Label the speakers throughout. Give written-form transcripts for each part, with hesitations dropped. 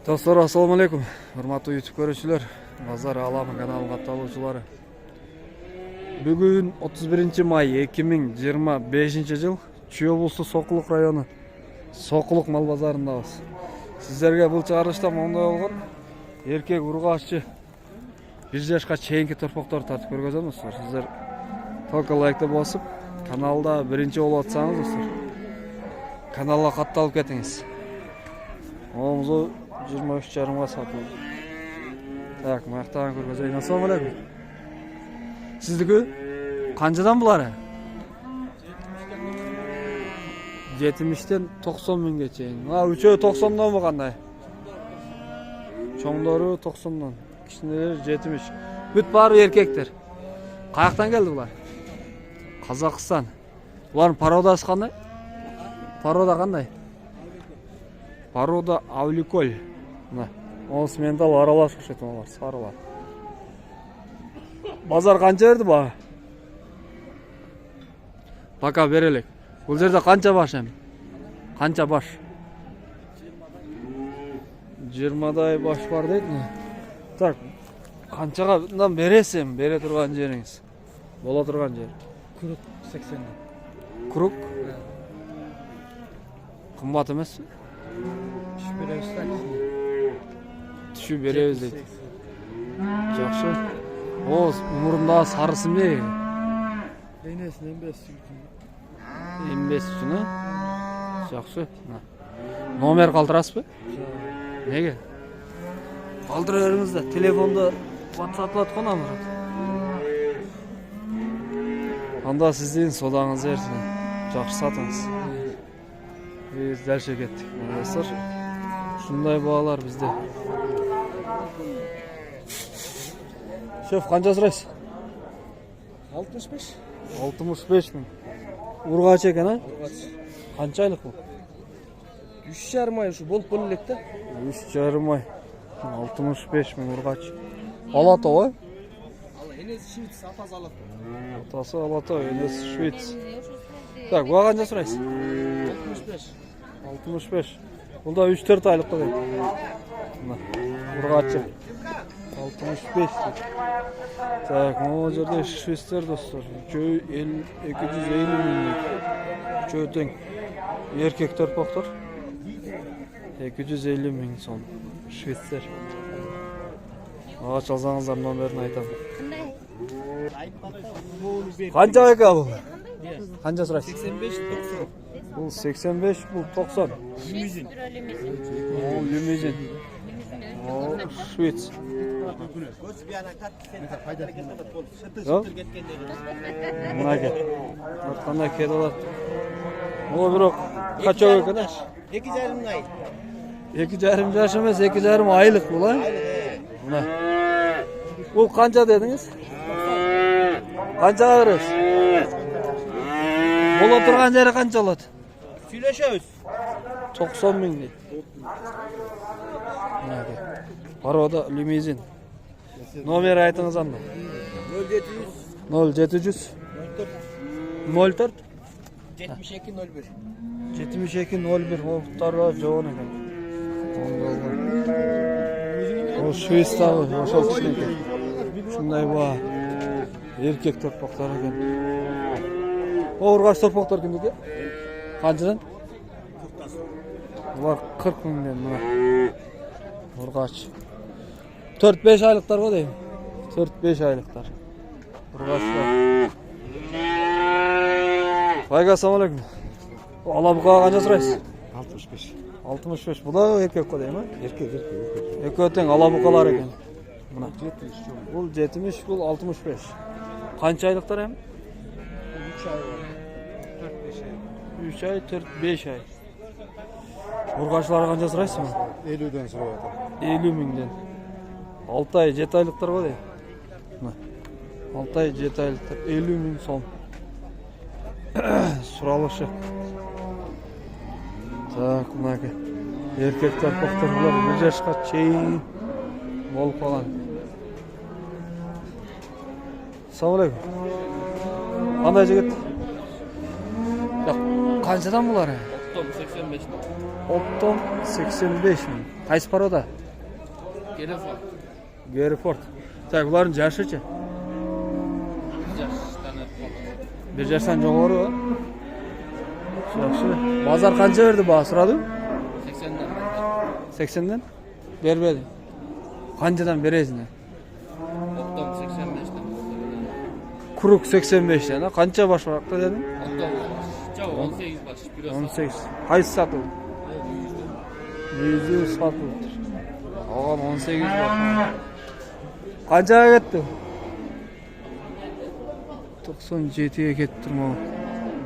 Speaker 1: Достор, ассаламу алейкум. Урматтуу YouTube көрүүчүлөр, Базар Аламы каналынын катталуучулары. Бүгүн 31 май 2025 жыл Чүй облусту Сокулук району Сокулук мал базарындабыз. Сиздерге бул чыгарылышта моундай болгон эркек ургааччы 1 жашка чейинки торпоктор тартып көргөзөм достор. Сиздер только лайкты басып, каналда биринчи болуп атсаңыз достор, каналга катталып кетиңиз. Оңузу 23,5 сатылды. Так, мактаган көргөзөйүн. Ассаламу алейкум. Сиздики канчадан булар? 70-тен 90 миңге чейин. Үчөө 90донбу кандай? Чоңдору 90дон, кичинелери 70. Бүт баары эркектер. Каяктан келди булар? Казакстан. Булардын породасы кандай? Порода кандай? Порода Авликоль. Ол сментал аралаш окшойт олар, сарылар. Базар канча берди бага? Пока берелик. Бул жерде канча баш эми? Канча баш? 20дай баш бар дейт. Так, канчадан бересиң, бере турган жериңиз? Боло турган жер.
Speaker 2: Круг 80.
Speaker 1: Круг? Кымбат эмеспи? Түшүп беребиз дейт. Жакшы. О, мурунда сарысы эмне?
Speaker 2: Денесин 15
Speaker 1: үчүн, жакшы. Номер калтырасызбы? Неге? Калтыра бериңиз да, телефонда WhatsApp-лат конамыр. Анда сиздин содаңыз берсин. Жакшы сатыңыз. Biz дальше кеттик. Достор, ушундай баалар бизде. Шеф, канча сурайсыз?
Speaker 2: 65.
Speaker 1: 65 миң. Ургач экен, а?
Speaker 2: Ургач.
Speaker 1: Канча айлык бул?
Speaker 2: 3,5 ай ушу болуп калып элек да.
Speaker 1: 3,5 ай. 65 миң ургач. Алатоо, а?
Speaker 2: Ал энеси швейц, атасы алат.
Speaker 1: Атасы Алатоо, энеси швейц. Так, буга канча сурайсыз?
Speaker 2: 65.
Speaker 1: 65. Бunda 3-4 айлык да. Ургачы. 65. Так, могу жерде швейцар достор. 250 миң. Чөтең. Эркек торпоктор. 250 миң сом. Швейцар. Ага чалсаңыздар номерин айтам. Канча айка бул? Канча сурайсыз?
Speaker 2: 85-90.
Speaker 1: Бул 85, бул 90.
Speaker 2: Лимузин.
Speaker 1: О, лимузин. О, швейц. Мынаке. Кандай кет алат. О, бирок качок экен, а?
Speaker 2: 2,5 ай.
Speaker 1: 2,5 жаш эмес, 2,5 айлык бул, а? Мына. Бул канча дедиңиз? Канчага бересиз? Боло турган жери канча болот?
Speaker 2: Сүйлөшөбүз.
Speaker 1: 90 миң дейт. Порода лимузин. Номер айтыңыз анда. 0700 04
Speaker 2: 72-01.
Speaker 1: 72-01 оқтарға жоғын екен. Ол Швейцтағы ошол кичинекей. Шундай ба эркек торпоктор екен. О, ургач торпоктор кимдики? Канчадан? 40 миңден мына. Ургач. 4-5 айлыктар го дейм. 4-5 айлыктар. Ургачлар. Байга, ассаламу алейкум. Алабукага канча сурайсыз?
Speaker 2: 65.
Speaker 1: 65. Бул да эркек го дейм, а?
Speaker 2: Эркек.
Speaker 1: Экөө тең алабукалар екен. Мына. Бул 70, бул 65. Канча айлыктар эми?
Speaker 2: 3 ай бар. 4-5 ай.
Speaker 1: 3 ай, 4-5 ай. Ургачлар канча сурайсызбы?
Speaker 2: 50ден сурап атат.
Speaker 1: 50 миңден. 6 ай, 7 айлыктар го дейм. Мына. 6 ай, 7 айлыктар. 50 миң сом. Суралышы. Так, мынаке. Эркек торпоктор булар 1 жашка чейин болуп калган. Ассаламу алейкум. Кандай жигит? Канчадан булар?
Speaker 3: Optom 85 mi?
Speaker 1: Optom 85 mi? Qaysi paroda?
Speaker 3: Telefon.
Speaker 1: Geriford. Tak, buların jashi-chi? 1 yaşdan жоғары ба? Жақсы. Базар қанша берді баға сұрады?
Speaker 3: 80'den.
Speaker 1: 80'den? Бермеді. Қаншадан бересің?
Speaker 3: Optom 85'ten.
Speaker 1: Kuruk 85'ten. Қанша баш барақта дедің?
Speaker 3: Optom. Çao 18 baş. Biraz
Speaker 1: 18. Қайсы сатылды? 100 сатылды. Оған 18 баш. Қаншаға кетті? 97'ye кетті тұрмау.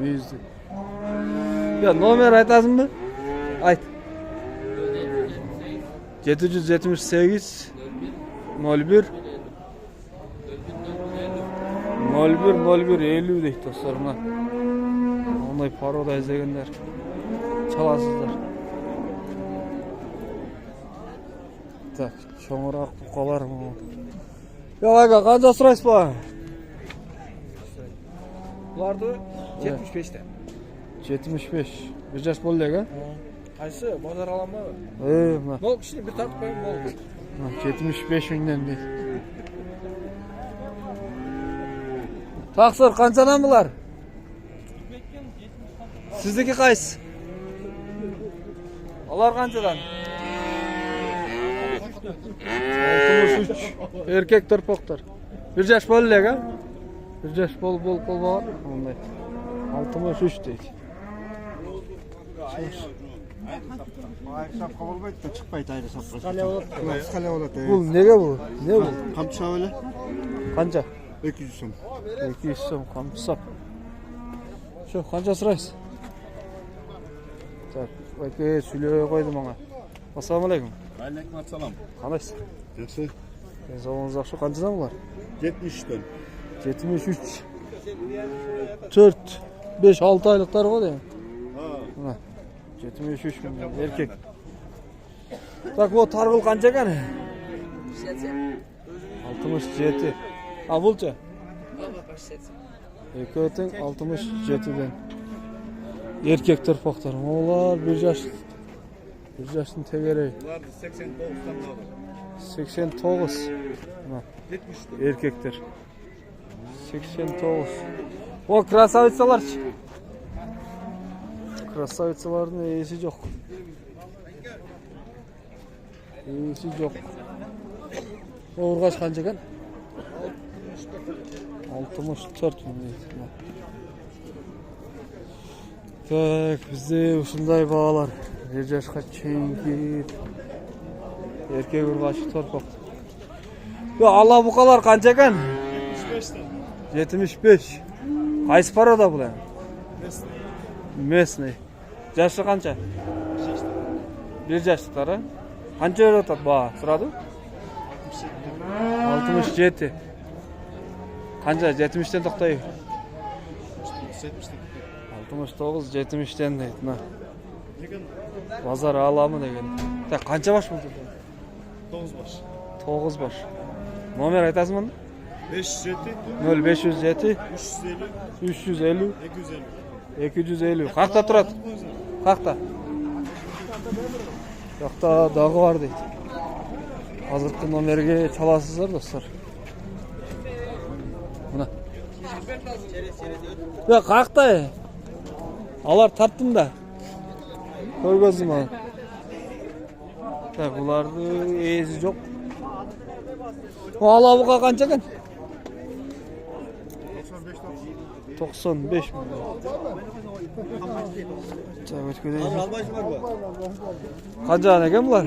Speaker 1: 100'ді. Ya номер айтасың ба? Айт. 778 01 50 дейді достар мына. Ондай парода іздегендер çalasыздар. Так, шоңырақ бұқалар. Ya aga, қанша сұрайсыз ба?
Speaker 2: Бұларды 75'ten.
Speaker 1: 75. Bir жаш болды екен?
Speaker 2: Қайсы базар алама?
Speaker 1: Мына.
Speaker 2: Мол кішіне бір тартып қойын болды.
Speaker 1: 75 мыңнан дейді. Тақсыр қаншадан бұлар? Сіздікі қайсы? Олар қаншадан? 63. Erkek tırpoqtar. Bir жаш болды екен? Bir жаш болып болмаған. Ондай. 63 дейді.
Speaker 4: Ayşap kavalmaydı da çıkmaydı ayrı sapra. Skale oladı.
Speaker 1: Бұл неге бұл? Не бұл?
Speaker 4: Kamçı öyle.
Speaker 1: Қанша?
Speaker 4: 200 сом.
Speaker 1: 200 сом қамсап. Шо, қанша сұрайсыз? Так, өке сөйлей қойды маңа. Ассалаумағалейкум.
Speaker 4: Aleykümselam.
Speaker 1: Қандайсыз?
Speaker 4: Жақсы.
Speaker 1: Денсаулығыңыз жақсы. Қаншадан бұлар?
Speaker 4: 73'ten.
Speaker 1: 73. 4, 5, 6 айлықтар ғой деймін. Мына 73 мың еркек. Так, бұл тарғыл қанша екен? 67. А бұл ше? Екеудің 67-ден. Еркек тұрпақтар. Олар бір жаштың тегерей.
Speaker 4: Bunlar 89'dan alır.
Speaker 1: 89. Мына
Speaker 4: 70'ten.
Speaker 1: еркектер. 89. О, красавицаларчы. Красавицалардың есі жоқ. Есі жоқ. Орғаш қанша екен? 64 мың дейді. Так, бізде осындай бағалар. Бір жасқа чейінгі еркек ұрғашы торпақ. Ала бұқалар қанша екен? 75. Қайсы парада бұл ән? Местный. Жашы қанша? 1 жаштықтары. Қанша өрі өтады баға? Сұрады? 67. Қанша? 70-тен тоқтай? 69, 70-тен дейді. Базар аламы деген. Так, қанша баш бұл?
Speaker 4: 9 baş.
Speaker 1: 9 баш. Номер айтасың мұнда?
Speaker 4: 507.
Speaker 1: 0507
Speaker 4: 350.
Speaker 1: 350
Speaker 4: 250.
Speaker 1: 250. Қақта тұрады? Қақта? Қақта дағы бар дейді. Қазіргі номерге çalасыздар достар. Мына. Қақта? Алар тарттым да. Көргөзім ала. Так, бұларды езі жоқ. Алабыға қанша екен? 95 мың. Так, өткедейін. Қаншаған екен бұлар?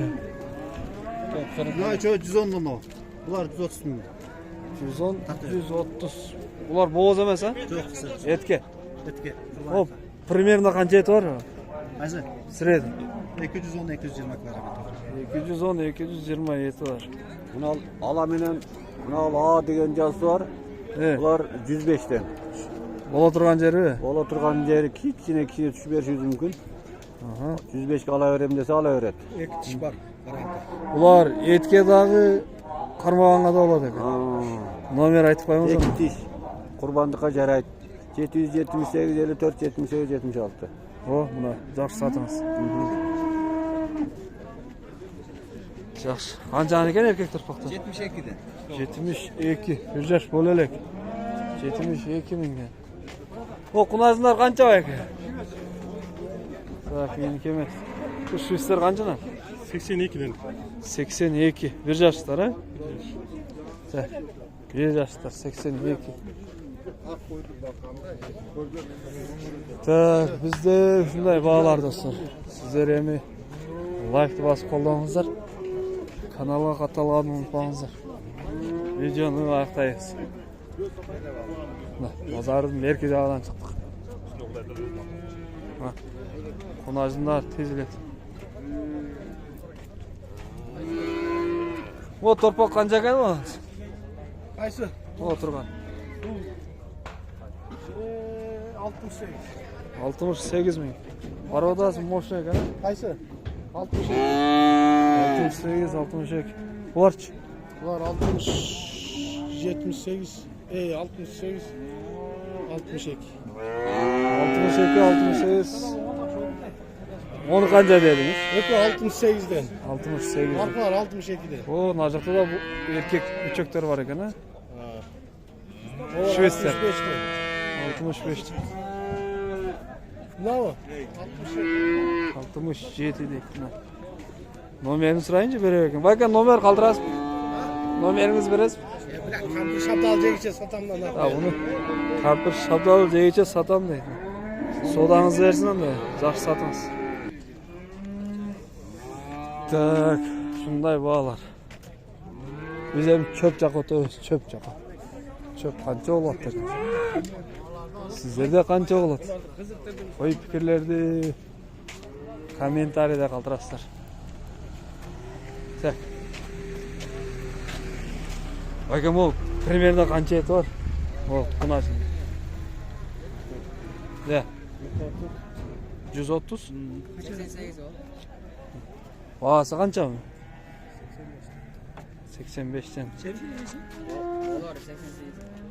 Speaker 4: Ya çoğu 110'dan o. Bunlar 130 milyon.
Speaker 1: 110, 130. Бұлар боğaz емес, ha?
Speaker 4: Çok kısa.
Speaker 1: Etke.
Speaker 4: Etki.
Speaker 1: O, примерно қанша ет бар?
Speaker 4: Hazır.
Speaker 1: Среди.
Speaker 4: 210-220 var.
Speaker 1: 210-220 eti var.
Speaker 5: Bunu alaminen, bunu al A деген жазысы var. Бұлар 105'ten.
Speaker 1: Бола тұрған жері?
Speaker 5: Бола тұрған жері кичине түсіп бериши мүмкін. 105 ала берем десе ала берет.
Speaker 4: İki diş var.
Speaker 1: Бұлар етке дағы қармағанға да болады екен. Номер айтып қойыңыз.
Speaker 5: Екі тиш. Құрбандыққа жарайды. 778 54 78 76.
Speaker 1: О, мына жақсы сатыңыз. Жақсы. Қаншаны екен еркек тұрпақтар?
Speaker 2: 72'den.
Speaker 1: 72. Bir yaş bol elek. 72 mingen. O kunazlar kança var ki? Tak yeniki emas. Bu Şuisler kançadan?
Speaker 6: 82'den.
Speaker 1: 82. Bir yaşlar ha? Tak. Bir yaşlar 82. Tak bizde şunday bağlar dostlar. Sizler emi like basıp kollanыңыздар. Kanalga katalığını unutmаңыздар. Videonu аяқтайбыз. Базардың мерке жағынан шықтық. Қонажындар тез келеді. О, торпақ қанша екен о?
Speaker 2: Kaysı?
Speaker 1: О, тұрған.
Speaker 2: 68.
Speaker 1: 68 мың. Пародасы мощный екен.
Speaker 2: Kaysı? 68.
Speaker 1: 68, 62. Оларчы?
Speaker 2: Var 60, 78, 68, 62.
Speaker 1: 62, 68. Onu qancha dediniz?
Speaker 2: Öpü 68'den.
Speaker 1: 68.
Speaker 2: Fark var 62'den.
Speaker 1: O, mына жақта да еркек үчөктөр бар екен, а?
Speaker 2: O
Speaker 1: Şuisler.
Speaker 2: 65'den.
Speaker 1: 65.
Speaker 2: Ne o?
Speaker 1: 67 deyip. Nomerini sırayınca veriyor eкен. Bakın nomer kaldırasın. Nomeriniz beresiz?
Speaker 2: Bırak kampı şapta alacak için satamdan ne
Speaker 1: Ha,
Speaker 2: yapayım?
Speaker 1: bunu kampır şaptalı deyice satam deydi. Sodanızı versin ama жақсы satыңыз. Так, şunday bağlar. Biz hem çöp жаққа өтөбүз, çöp жаққа. Çöp қанша болот деп. Сиздерде қанша болот? Ой пикирлерди комментарийде калтырасыздар. Так. Bakın o primerde kança et var? O kunasın. Ne? 130?
Speaker 3: 88 o.
Speaker 1: Bağısı kança mı? 85'ten.
Speaker 3: Olur 88.